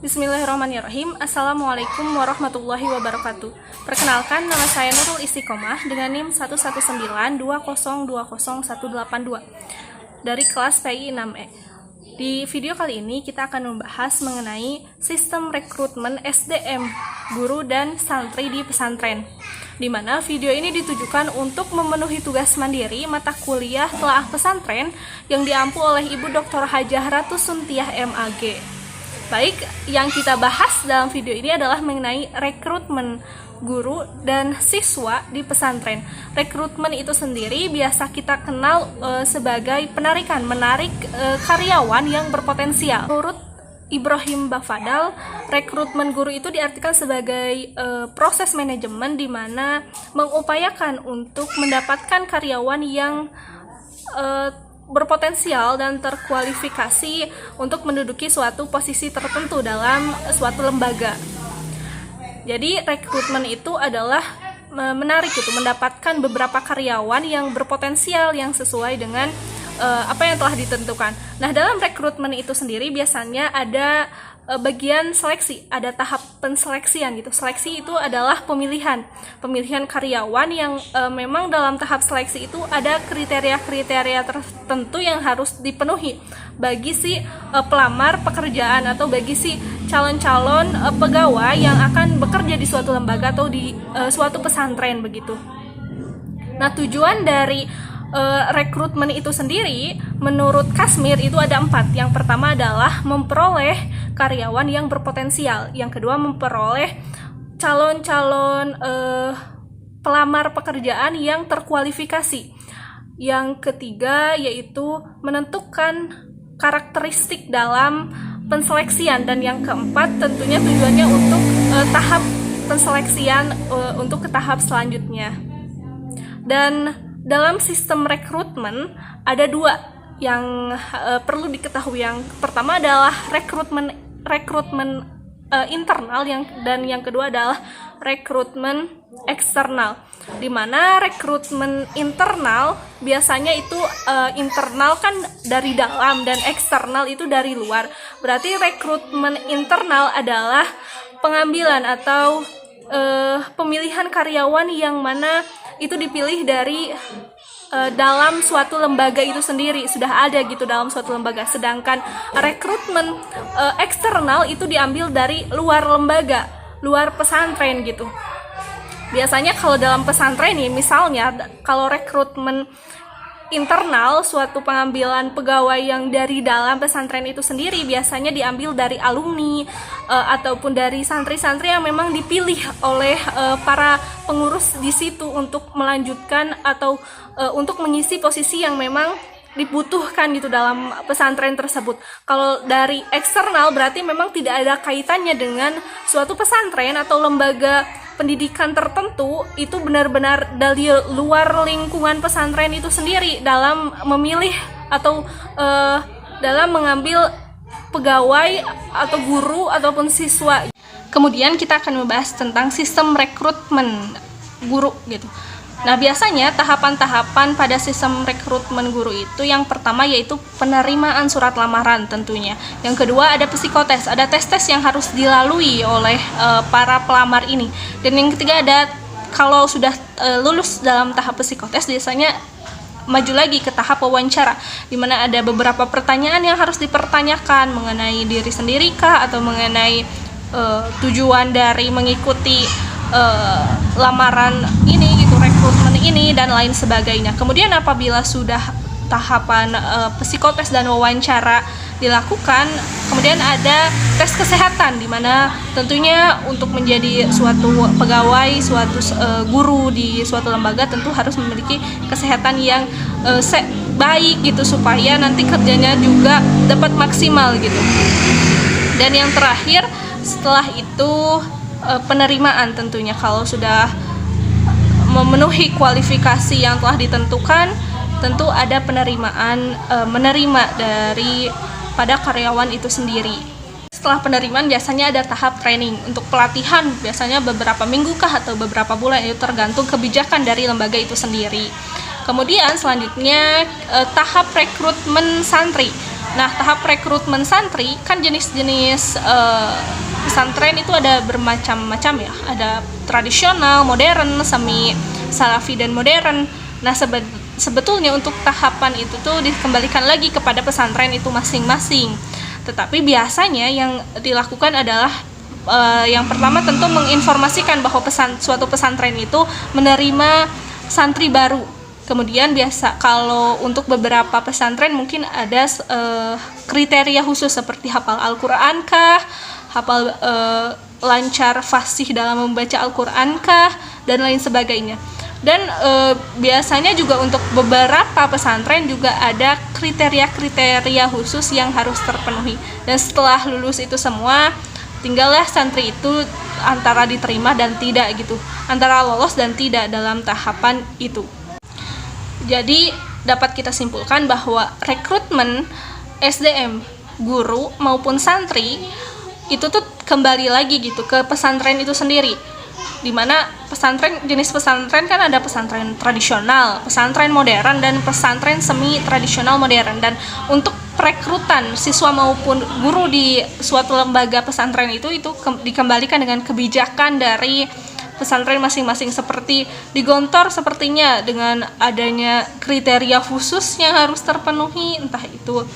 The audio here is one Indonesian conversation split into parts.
Bismillahirrahmanirrahim. Assalamualaikum warahmatullahi wabarakatuh. Perkenalkan, nama saya Nurul Istiqomah dengan NIM 11920200182 dari kelas PI 6E. Di video kali ini kita akan membahas mengenai sistem rekrutmen SDM guru dan santri di pesantren, di mana video ini ditujukan untuk memenuhi tugas mandiri mata kuliah telaah pesantren yang diampu oleh Ibu Dr. Hajah Ratu Suntiah MAG. Baik, yang kita bahas dalam video ini adalah mengenai rekrutmen guru dan siswa di pesantren. Rekrutmen itu sendiri biasa kita kenal sebagai menarik karyawan yang berpotensial. Menurut Ibrahim Bafadal, rekrutmen guru itu diartikan sebagai proses manajemen di mana mengupayakan untuk mendapatkan karyawan yang berpotensial dan terkualifikasi untuk menduduki suatu posisi tertentu dalam suatu lembaga. Jadi rekrutmen itu adalah menarik mendapatkan beberapa karyawan yang berpotensial yang sesuai dengan apa yang telah ditentukan. Nah, dalam rekrutmen itu sendiri biasanya ada bagian seleksi, ada tahap penseleksian gitu. Seleksi itu adalah pemilihan karyawan yang memang dalam tahap seleksi itu ada kriteria-kriteria tertentu yang harus dipenuhi bagi si pelamar pekerjaan atau bagi si calon-calon pegawai yang akan bekerja di suatu lembaga atau di suatu pesantren begitu. Nah, tujuan dari rekrutmen itu sendiri menurut Kasmir itu ada 4. Yang pertama adalah memperoleh karyawan yang berpotensial. Yang kedua memperoleh calon-calon pelamar pekerjaan yang terkualifikasi. Yang ketiga yaitu menentukan karakteristik dalam penseleksian, dan yang keempat tentunya tujuannya untuk tahap penseleksian untuk ke tahap selanjutnya. Dan dalam sistem rekrutmen ada 2 yang perlu diketahui. Yang pertama adalah rekrutmen internal dan yang kedua adalah rekrutmen eksternal. Di mana rekrutmen internal biasanya itu internal kan dari dalam dan eksternal itu dari luar. Berarti rekrutmen internal adalah pengambilan atau pemilihan karyawan yang mana itu dipilih dari dalam suatu lembaga itu sendiri, sudah ada gitu dalam suatu lembaga. Sedangkan rekrutmen eksternal itu diambil dari luar lembaga, luar pesantren gitu. Biasanya kalau dalam pesantren nih, misalnya kalau rekrutmen internal, suatu pengambilan pegawai yang dari dalam pesantren itu sendiri biasanya diambil dari alumni ataupun dari santri-santri yang memang dipilih oleh para pengurus di situ untuk melanjutkan atau untuk mengisi posisi yang memang dibutuhkan gitu dalam pesantren tersebut. Kalau dari eksternal berarti memang tidak ada kaitannya dengan suatu pesantren atau lembaga pendidikan tertentu, itu benar-benar dari luar lingkungan pesantren itu sendiri dalam memilih atau dalam mengambil pegawai atau guru ataupun siswa. Kemudian kita akan membahas tentang sistem rekrutmen guru gitu. Nah, biasanya tahapan-tahapan pada sistem rekrutmen guru itu yang pertama yaitu penerimaan surat lamaran tentunya. Yang kedua ada psikotes, ada tes-tes yang harus dilalui oleh para pelamar ini. Dan yang ketiga ada kalau sudah lulus dalam tahap psikotes biasanya maju lagi ke tahap wawancara, di mana ada beberapa pertanyaan yang harus dipertanyakan mengenai diri sendiri kah atau mengenai tujuan dari mengikuti lamaran ini gitu, rekrutmen ini dan lain sebagainya. Kemudian apabila sudah tahapan psikotes dan wawancara dilakukan, kemudian ada tes kesehatan di mana tentunya untuk menjadi suatu pegawai, suatu guru di suatu lembaga tentu harus memiliki kesehatan yang baik gitu supaya nanti kerjanya juga dapat maksimal gitu. Dan yang terakhir setelah itu penerimaan tentunya. Kalau sudah memenuhi kualifikasi yang telah ditentukan, tentu ada penerimaan menerima dari pada karyawan itu sendiri. Setelah penerimaan biasanya ada tahap training untuk pelatihan, biasanya beberapa minggu kah atau beberapa bulan, itu tergantung kebijakan dari lembaga itu sendiri. Kemudian selanjutnya tahap rekrutmen santri. Nah, tahap rekrutmen santri kan jenis-jenis pesantren itu ada bermacam-macam ya. Ada tradisional, modern, semi salafi dan modern. Nah, sebetulnya untuk tahapan itu tuh dikembalikan lagi kepada pesantren itu masing-masing. Tetapi biasanya yang dilakukan adalah yang pertama tentu menginformasikan bahwa suatu pesantren itu menerima santri baru. Kemudian biasa kalau untuk beberapa pesantren mungkin ada kriteria khusus seperti hafal Al-Qur'an kah, hafal lancar fasih dalam membaca Al-Qur'an kah, dan lain sebagainya. Dan biasanya juga untuk beberapa pesantren juga ada kriteria-kriteria khusus yang harus terpenuhi. Dan setelah lulus itu semua, tinggallah santri itu antara diterima dan tidak gitu, antara lolos dan tidak dalam tahapan itu. Jadi dapat kita simpulkan bahwa rekrutmen SDM, guru maupun santri itu tuh kembali lagi gitu ke pesantren itu sendiri. Dimana jenis pesantren kan ada pesantren tradisional, pesantren modern, dan pesantren semi tradisional modern. Dan untuk perekrutan siswa maupun guru di suatu lembaga pesantren itu dikembalikan dengan kebijakan dari pesantren masing-masing, seperti di Gontor sepertinya dengan adanya kriteria khusus yang harus terpenuhi, entah itu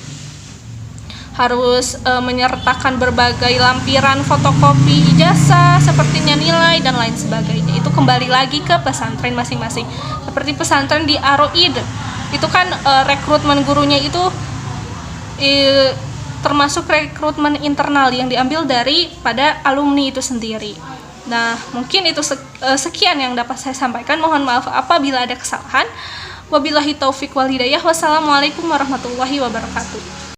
harus menyertakan berbagai lampiran fotokopi ijazah sepertinya nilai dan lain sebagainya. Itu kembali lagi ke pesantren masing-masing. Seperti pesantren di Aroid itu kan rekrutmen gurunya itu termasuk rekrutmen internal yang diambil pada alumni itu sendiri. Nah, mungkin itu sekian yang dapat saya sampaikan. Mohon maaf apabila ada kesalahan. Wabillahi taufik wal hidayah. Wassalamualaikum warahmatullahi wabarakatuh.